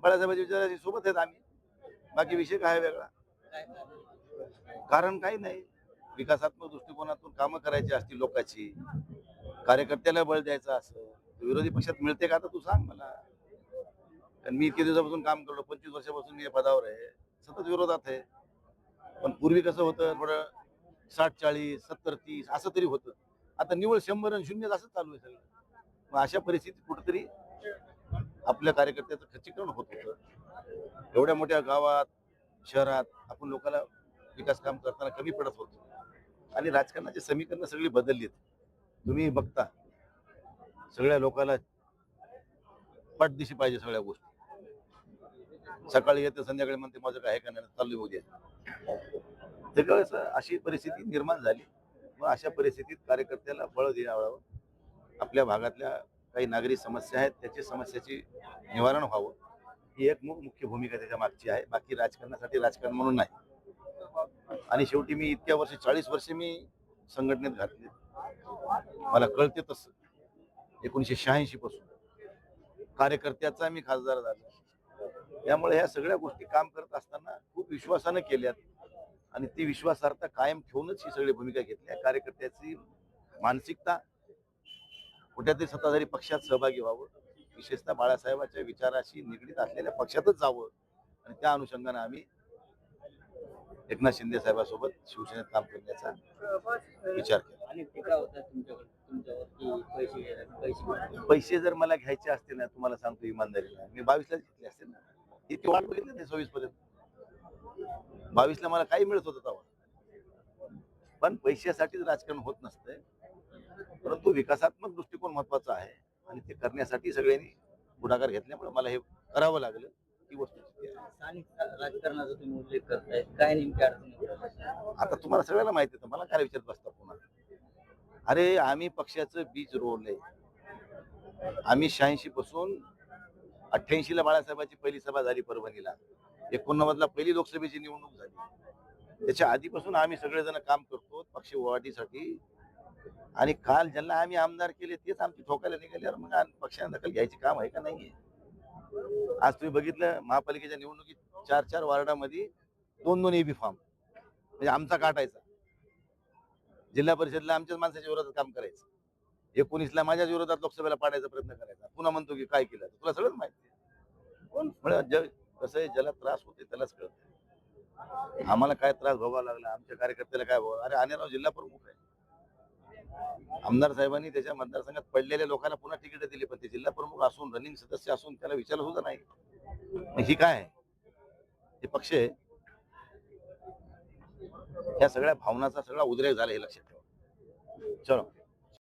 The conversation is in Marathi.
बाळासाहेबांच्या विचाराची सोबत आहेत आम्ही. बाकी विषय काय वेगळा. कारण काही नाही. विकासात्मक दृष्टिकोनातून कामं करायची असतील लोकांची, कार्यकर्त्याला बळ द्यायचं असं विरोधी पक्षात मिळते का? आता तू सांग मला. कारण मी इतके दिवसापासून काम करतो, 25 वर्षापासून मी या पदावर आहे, सतत विरोधात आहे. पण पूर्वी कसं होतं, थोडं 60-40 70-30 असं तरी होतं. आता निवळ 100 आणि 0 असं चालू आहे सगळं. मग अशा परिस्थितीत कुठेतरी आपल्या कार्यकर्त्याचं खच्चीकरण होत होतं. एवढ्या मोठ्या गावात, शहरात आपण लोकांना विकास काम करताना कमी पडत होतो. आणि राजकारणाची समीकरणं सगळी बदललीत. तुम्ही बघता सगळ्या लोकांना पाठदिशी पाहिजे सगळ्या गोष्टी. सकाळी येते संध्याकाळी म्हणते माझं काय आहे का नाही, चालू उद्या. ते कसं अशी परिस्थिती निर्माण झाली. मग अशा परिस्थितीत कार्यकर्त्याला बळ द्यावं. आपल्या भागातल्या काही नागरी समस्या आहेत, त्याची समस्याची निवारण व्हावं, ही एक मुख्य भूमिका त्याच्या मागची आहे. बाकी राजकारणासाठी राजकारण म्हणून नाही. आणि शेवटी मी इतक्या वर्ष 40 वर्ष मी संघटनेत घातले. मला कळते तसं 1986 पासून कार्यकर्त्याचा मी खासदार झालो. त्यामुळे ह्या सगळ्या गोष्टी काम करत असताना खूप विश्वासानं केल्यात आणि ती विश्वासार्हता कायम ठेवूनच ही सगळी भूमिका घेतली. कार्यकर्त्याची मानसिकता कुठ्यातरी सत्ताधारी पक्षात सहभागी व्हावं, विशेषतः बाळासाहेबांच्या विचाराशी निगडीत असलेल्या पक्षातच जावं आणि त्या अनुषंगाने आम्ही एकनाथ शिंदे साहेबांसोबत शिवसेनेत काम करण्याचा विचार केला. पैसे जर मला घ्यायचे असतील ना, तुम्हाला सांगतो इमानदारीला, मी 22ला घेतले असते ना. इतकी वाट बघितली नाही 26 पर्यंत. 22ला मला काही मिळत होतं तेव्हा. पण पैशासाठीच राजकारण होत नसतंय, परंतु विकासात्मक दृष्टिकोन महत्वाचा आहे आणि ते करण्यासाठी सगळ्यांनी पुढाकार घेतल्यामुळे मला हे करावं लागलं. ही वस्तुस्थिती आहे. स्थानिक राजकारणाचा तुम्ही उल्लेख करताय, काय नेमक्या अडचणी? आता तुम्हाला सगळ्याला माहिती आहे, मला काय विचारत बसता पुन्हा. अरे आम्ही पक्षाचं बीज रोवलंय. आम्ही 86 पासून 88ला बाळासाहेबांची पहिली सभा झाली परभणीला. 89ला पहिली लोकसभेची निवडणूक झाली. त्याच्या आधीपासून आम्ही सगळेजण काम करतो पक्ष वाढीसाठी. आणि काल ज्यांना आम्ही आमदार केले तेच आमची ठोकायला निघाल्यावर मग पक्षाने दखल घ्यायची काम आहे का नाहीये? आज तुम्ही बघितलं महापालिकेच्या निवडणुकीत 4-4 वार्डामध्ये 2-2 एबी फॉर्म, म्हणजे आमचा काटायचा. जिल्हा परिषदला आमच्याच माणसाच्या विरोधात काम करायचं. 19ला माझ्याच विरोधात लोकसभेला पाडायचा प्रयत्न करायचा. पुन्हा म्हणतो की काय केलं, तुला सगळंच माहिती आहे. कोण कसं आहे, ज्याला त्रास होते त्यालाच कळत. आम्हाला काय त्रास भोगावा लागला, आमच्या कार्यकर्त्याला काय भोगावं. अरे आनेराव जिल्हा प्रमुख आहे. आमदार साहेबांनी त्याच्या मतदारसंघात पडलेल्या लोकांना पुन्हा तिकीट दिली, पण ते जिल्हा प्रमुख असून रनिंग सदस्य असून त्याला विचारलं सुद्धा नाही. ही काय आहे? हे पक्ष आहे. ह्या सगळ्या भावनाचा सगळा उद्रेक झाला हे लक्षात ठेवा. चलो.